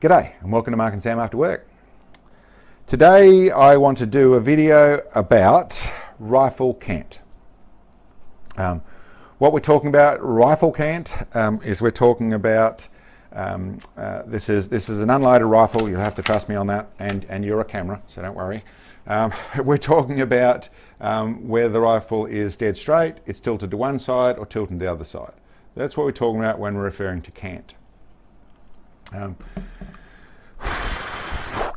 G'day and welcome to Mark and Sam After Work. Today I want to do a video about rifle cant. What we're talking about, rifle cant, is we're talking about, this is an unloaded rifle. You'll have to trust me on that, and you're a camera, so don't worry. We're talking about where the rifle is dead straight, it's tilted to one side or tilted to the other side. That's what we're talking about when we're referring to cant. A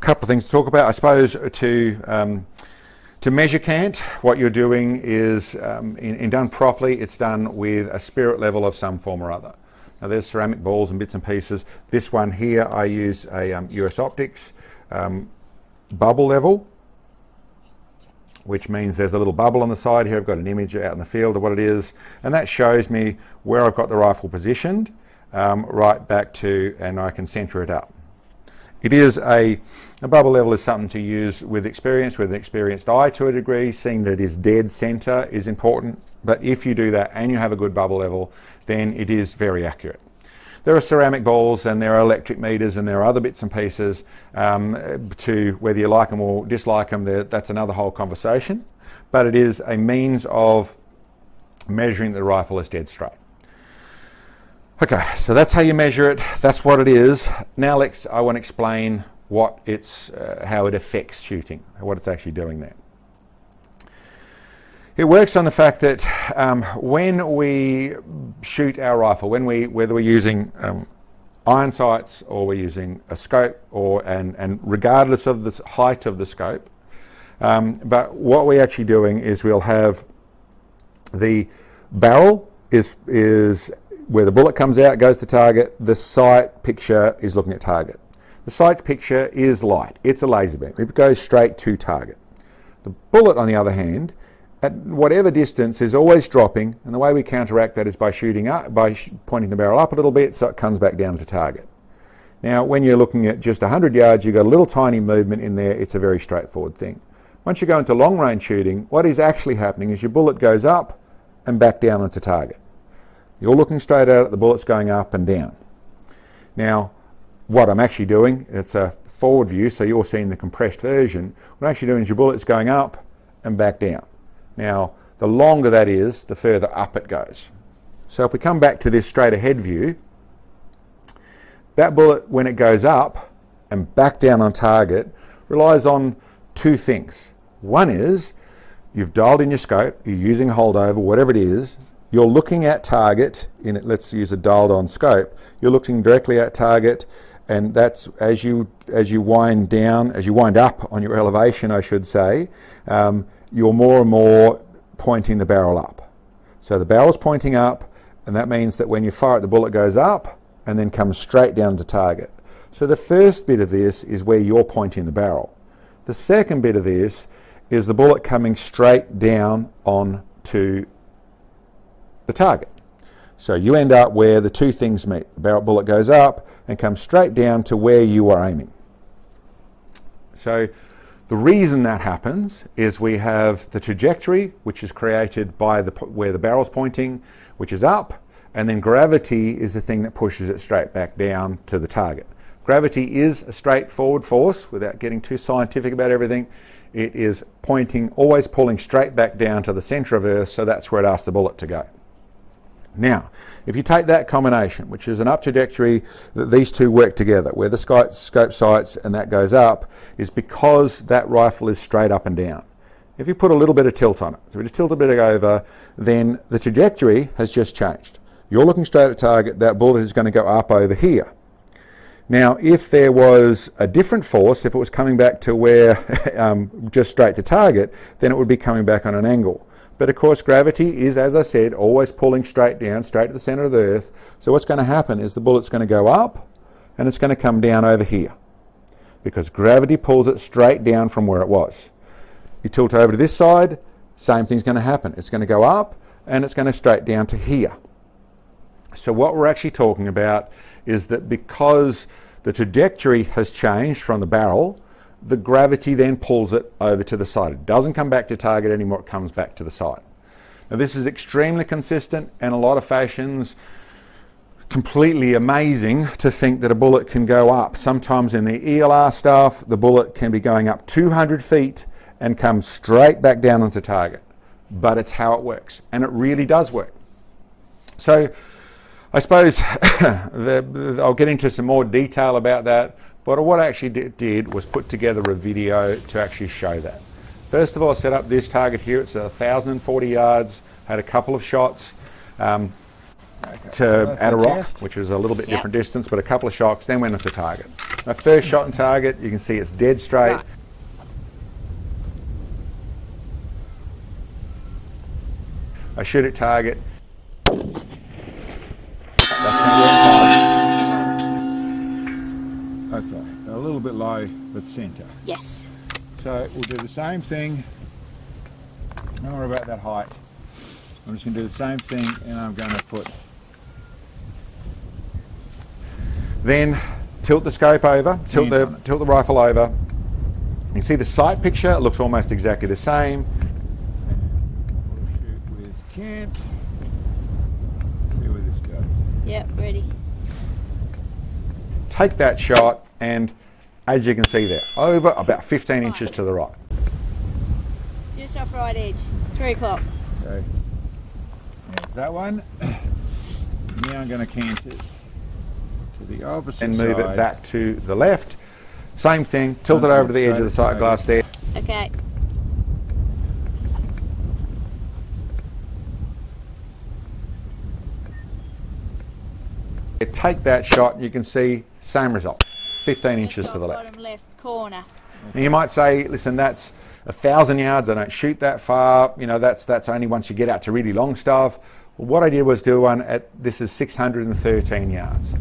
couple of things to talk about. I suppose to measure cant, what you're doing is, in done properly, it's done with a spirit level of some form or other. Now there's ceramic balls and bits and pieces. This one here, I use a US Optics bubble level, which means there's a little bubble on the side here. I've got an image out in the field of what it is, and that shows me where I've got the rifle positioned, right back to, and I can center it up. It is a bubble level is something to use with experience, with an experienced eye to a degree. Seeing that it is dead center is important, but if you do that and you have a good bubble level, then it is very accurate. There are ceramic balls and there are electric meters and there are other bits and pieces to whether you like them or dislike them. That's another whole conversation, but it is a means of measuring the rifle is dead straight. Okay, so that's how you measure it. That's what it is. Now I want to explain what how it affects shooting, what it's actually doing there. It works on the fact that when we shoot our rifle, whether we're using iron sights or we're using a scope, and regardless of the height of the scope, but what we're actually doing is we'll have the barrel is where the bullet comes out, goes to target. The sight picture is looking at target. The sight picture is light. It's a laser beam. It goes straight to target. The bullet, on the other hand, at whatever distance, is always dropping, and the way we counteract that is by shooting up, by pointing the barrel up a little bit so it comes back down to target. Now, when you're looking at just 100 yards, you've got a little tiny movement in there. It's a very straightforward thing. Once you go into long-range shooting, what is actually happening is your bullet goes up and back down onto target. You're looking straight at it, the bullet's going up and down. Now, what I'm actually doing, it's a forward view, so you're seeing the compressed version. What I'm actually doing is your bullet's going up and back down. Now, the longer that is, the further up it goes. So if we come back to this straight ahead view, that bullet, when it goes up and back down on target, relies on two things. One is, you've dialed in your scope, you're using a holdover, whatever it is, you're looking at target, let's use a dialed on scope, you're looking directly at target, and that's as you wind up on your elevation, I should say, you're more and more pointing the barrel up. So the barrel's pointing up, and that means that when you fire it, the bullet goes up and then comes straight down to target. So the first bit of this is where you're pointing the barrel. The second bit of this is the bullet coming straight down onto the target. So you end up where the two things meet. The barrel bullet goes up and comes straight down to where you are aiming. So the reason that happens is we have the trajectory, which is created by where the barrel's pointing, which is up, and then gravity is the thing that pushes it straight back down to the target. Gravity is a straightforward force, without getting too scientific about everything. It is pointing, always pulling straight back down to the center of Earth, so that's where it asks the bullet to go. Now, if you take that combination, which is an up trajectory, that these two work together, where the scope sights and that goes up, is because that rifle is straight up and down. If you put a little bit of tilt on it, so we just tilt a bit over, then the trajectory has just changed. You're looking straight at target, that bullet is going to go up over here. Now, if there was a different force, if it was coming back to where, just straight to target, then it would be coming back on an angle. But of course, gravity is, as I said, always pulling straight down, straight to the center of the Earth. So what's going to happen is the bullet's going to go up and it's going to come down over here, because gravity pulls it straight down from where it was. You tilt over to this side, same thing's going to happen. It's going to go up and it's going to straight down to here. So what we're actually talking about is that because the trajectory has changed from the barrel, the gravity then pulls it over to the side. It doesn't come back to target anymore, it comes back to the side. Now this is extremely consistent, and a lot of fashions completely amazing to think that a bullet can go up. Sometimes in the ELR stuff, the bullet can be going up 200 feet and come straight back down onto target. But it's how it works, and it really does work. So I suppose I'll get into some more detail about that, but what I actually did was put together a video to actually show that. First of all, I set up this target here. It's 1,040 yards, had a couple of shots at a rock, which was a little bit different distance, but a couple of shots, then went into target. My first shot on target, you can see it's dead straight. Right. I shoot at target. Okay, a little bit low, but centre. Yes. So we'll do the same thing. Don't worry about that height. I'm just going to do the same thing, and I'm going to put. Then tilt the scope over, tilt the rifle over. You can see the sight picture. It looks almost exactly the same. We'll shoot with CANT. See where this goes. Yep, ready. Take that shot, and as you can see there, over about 15 inches to the right. Just off right edge. 3 o'clock. Okay. There's that one. Now I'm going to cant it to the opposite and move it back to the left. Same thing, tilt it over to the edge of the sight glass there. Okay. Take that shot, and you can see same result, 15 inches to the left. Bottom left corner. Now you might say, listen, that's 1,000 yards. I don't shoot that far. You know, that's only once you get out to really long stuff. Well, what I did was do one at, this is 613 yards.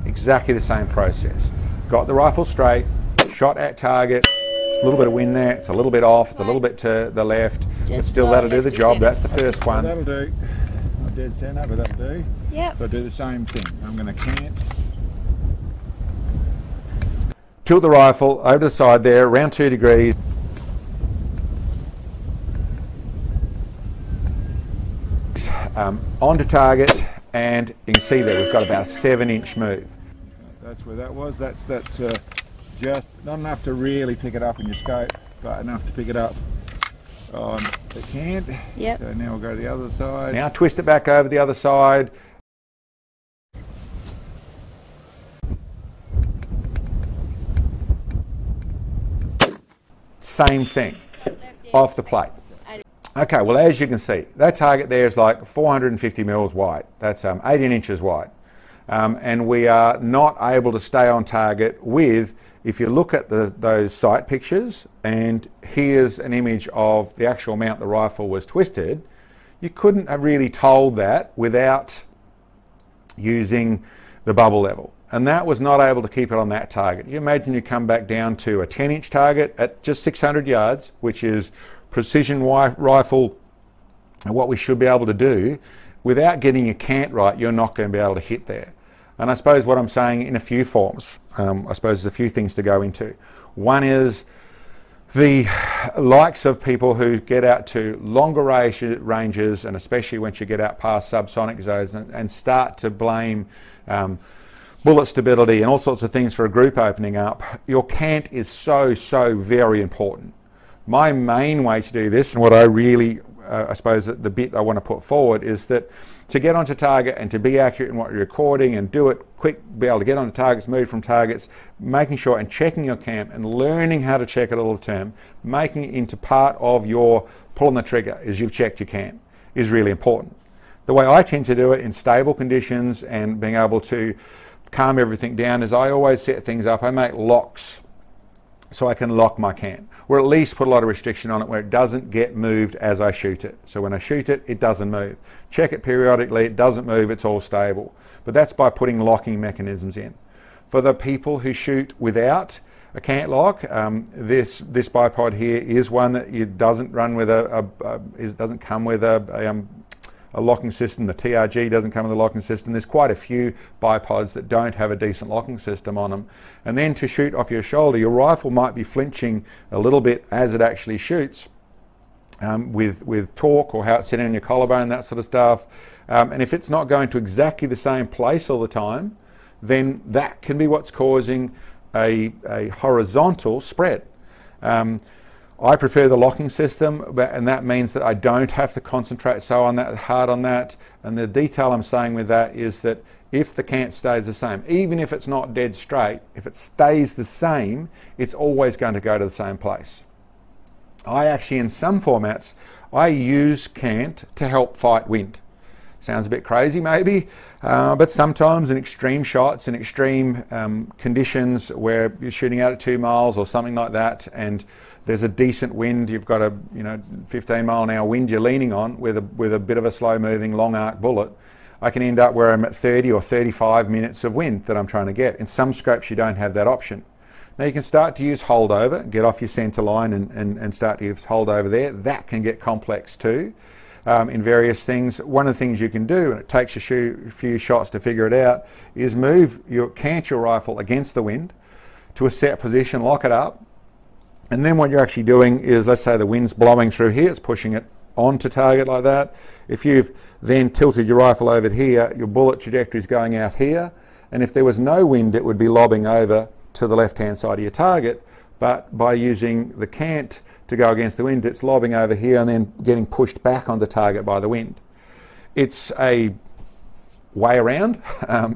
Exactly the same process. Got the rifle straight, shot at target, a little bit of wind there, it's a little bit off, it's a little bit to the left, but still that'll do the job. That's the first one. That'll do. Not dead centre, but that'll do. Yep. So I do the same thing. I'm going to cant. Tilt the rifle over the side there, around 2 degrees. Onto target, and you can see there we've got about a 7-inch move. That's where that was. That's just not enough to really pick it up in your scope, but enough to pick it up on the CANT. Yep. So now we'll go to the other side. Now twist it back over the other side. Same thing, off the plate. Okay, well, as you can see, that target there is like 450 mils wide. That's 18 inches wide. And we are not able to stay on target with, if you look at those sight pictures, and here's an image of the actual mount the rifle was twisted, you couldn't have really told that without using the bubble level. And that was not able to keep it on that target. You imagine you come back down to a 10-inch target at just 600 yards, which is precision rifle, and what we should be able to do. Without getting your CANT right, you're not going to be able to hit there. And I suppose what I'm saying in a few forms, I suppose there's a few things to go into. One is the likes of people who get out to longer ranges, and especially once you get out past subsonic zones, and start to blame bullet stability and all sorts of things for a group opening up. Your CANT is so very important. My main way to do this, and what I really, I suppose the bit I want to put forward, is that to get onto target and to be accurate in what you're recording and do it quick, be able to get onto targets, move from targets, making sure and checking your CANT and learning how to check it all the time, making it into part of your pulling the trigger as you've checked your CANT is really important. The way I tend to do it in stable conditions and being able to calm everything down is I always set things up. I make locks so I can lock my CANT, or at least put a lot of restriction on it where it doesn't get moved as I shoot it. So when I shoot it, it doesn't move. Check it periodically, it doesn't move, it's all stable. But that's by putting locking mechanisms in. For the people who shoot without a CANT lock, this bipod here is one that doesn't run with doesn't come with a a locking system. The TRG doesn't come with a locking system. There's quite a few bipods that don't have a decent locking system on them. And then to shoot off your shoulder, your rifle might be flinching a little bit as it actually shoots with torque or how it's sitting on your collarbone, that sort of stuff. And if it's not going to exactly the same place all the time, then that can be what's causing a horizontal spread. I prefer the locking system, and that means that I don't have to concentrate so hard on that. And the detail I'm saying with that is that if the cant stays the same, even if it's not dead straight, if it stays the same, it's always going to go to the same place. I actually, in some formats, I use cant to help fight wind. Sounds a bit crazy maybe, but sometimes in extreme shots, in extreme conditions where you're shooting out at 2 miles or something like that, and there's a decent wind, you've got a 15-mile-an-hour wind you're leaning on with a bit of a slow-moving, long arc bullet, I can end up where I'm at 30 or 35 minutes of wind that I'm trying to get. In some scopes you don't have that option. Now you can start to use holdover, get off your centre line and start to use holdover there. That can get complex too. In various things. One of the things you can do, and it takes a few shots to figure it out, is cant your rifle against the wind to a set position, lock it up, and then what you're actually doing is, let's say the wind's blowing through here, it's pushing it onto target like that. If you've then tilted your rifle over here, your bullet trajectory is going out here, and if there was no wind it would be lobbing over to the left-hand side of your target, but by using the cant to go against the wind, it's lobbing over here and then getting pushed back on the target by the wind. It's a way around.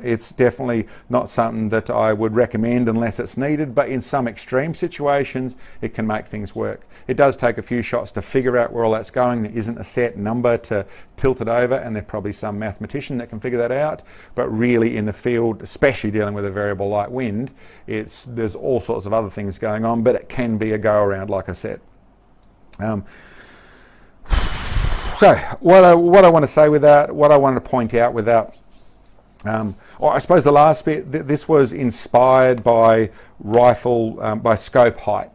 It's definitely not something that I would recommend unless it's needed, but in some extreme situations it can make things work. It does take a few shots to figure out where all that's going. There isn't a set number to tilt it over, and there's probably some mathematician that can figure that out, but really in the field, especially dealing with a variable light wind, there's all sorts of other things going on, but it can be a go around, like I said. So what I want to say with that, what I wanted to point out with that, I suppose the last bit, this was inspired by by scope height.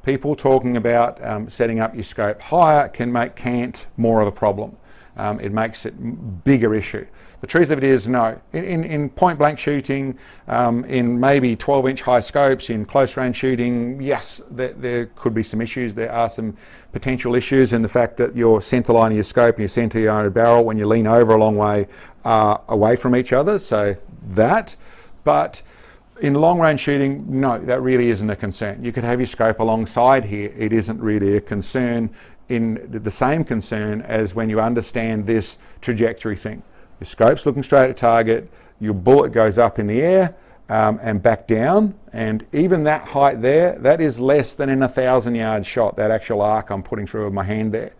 People talking about setting up your scope higher can make cant more of a problem. It makes it a bigger issue. The truth of it is, no. In point blank shooting, in maybe 12-inch high scopes, in close range shooting, yes, there could be some issues. There are some potential issues in the fact that your centre line of your scope and your centre of your barrel, when you lean over a long way, are away from each other. So that, but in long range shooting, no, that really isn't a concern. You could have your scope alongside here. It isn't really a concern, in the same concern as when you understand this trajectory thing. Your scope's looking straight at target, your bullet goes up in the air and back down, and even that height there, that is less than in a 1,000-yard shot, that actual arc I'm putting through with my hand there.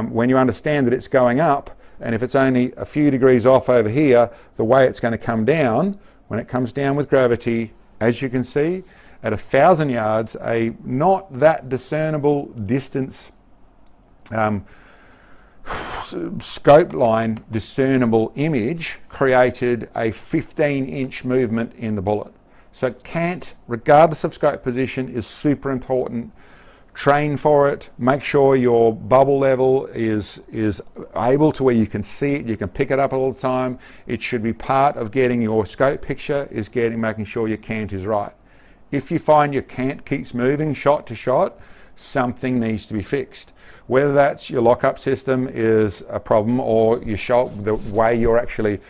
When you understand that it's going up, and if it's only a few degrees off over here, the way it's going to come down, when it comes down with gravity, as you can see, at 1,000 yards, a not that discernible distance scope line discernible image created a 15-inch movement in the bullet. So cant, regardless of scope position, is super important. Train for it. Make sure your bubble level is able to where you can see it, you can pick it up all the time. It should be part of getting your scope picture, is making sure your cant is right. If you find your cant keeps moving shot to shot, something needs to be fixed. Whether that's your lockup system is a problem, or your shot, the way you're actually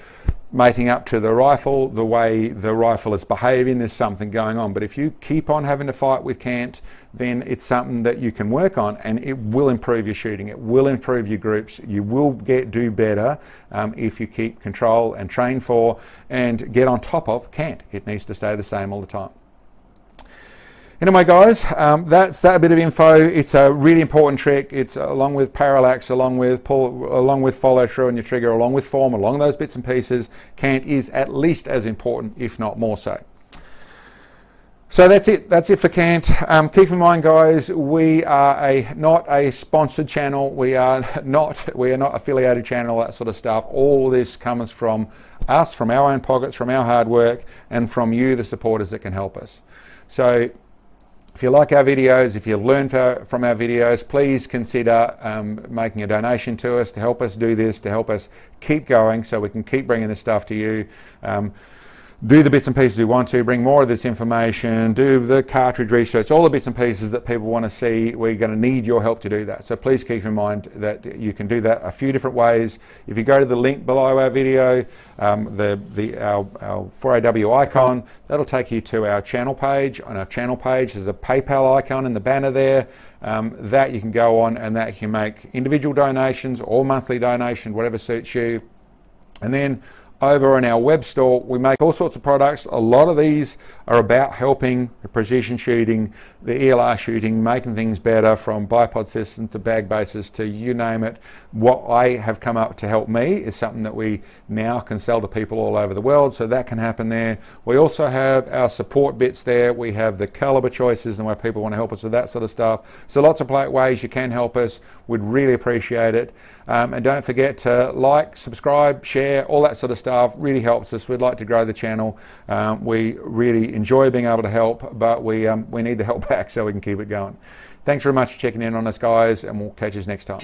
mating up to the rifle, the way the rifle is behaving, there's something going on. But if you keep on having to fight with cant, then it's something that you can work on, and it will improve your shooting. It will improve your groups. You will do better if you keep control and train for and get on top of cant. It needs to stay the same all the time. Anyway, guys, that's that bit of info. It's a really important trick. It's along with parallax, along with follow through on your trigger, along with form, along those bits and pieces. Cant is at least as important, if not more so. So that's it. That's it for cant. Keep in mind, guys, we are not a sponsored channel. We are not affiliated channel. That sort of stuff. All this comes from us, from our own pockets, from our hard work, and from you, the supporters that can help us. So If you like our videos, if you've learned from our videos, please consider making a donation to us to help us do this, to help us keep going so we can keep bringing this stuff to you. Do the bits and pieces we want to, bring more of this information, do the cartridge research, all the bits and pieces that people want to see. We're going to need your help to do that. So please keep in mind that you can do that a few different ways. If you go to the link below our video, our 4AW icon, that'll take you to our channel page. On our channel page, there's a PayPal icon in the banner there. That you can go on, and that you can make individual donations or monthly donations, whatever suits you. And then over on our web store, we make all sorts of products. A lot of these are about helping the precision shooting, the ELR shooting, making things better, from bipod systems to bag bases to you name it. What I have come up to help me is something that we now can sell to people all over the world, so that can happen there. We also have our support bits there. We have the caliber choices and where people want to help us with that sort of stuff. So lots of ways you can help us. We'd really appreciate it. And don't forget to like, subscribe, share, all that sort of stuff. Really helps us. We'd like to grow the channel. We really enjoy being able to help, but we need the help back so we can keep it going. Thanks very much for checking in on us, guys, and we'll catch you next time.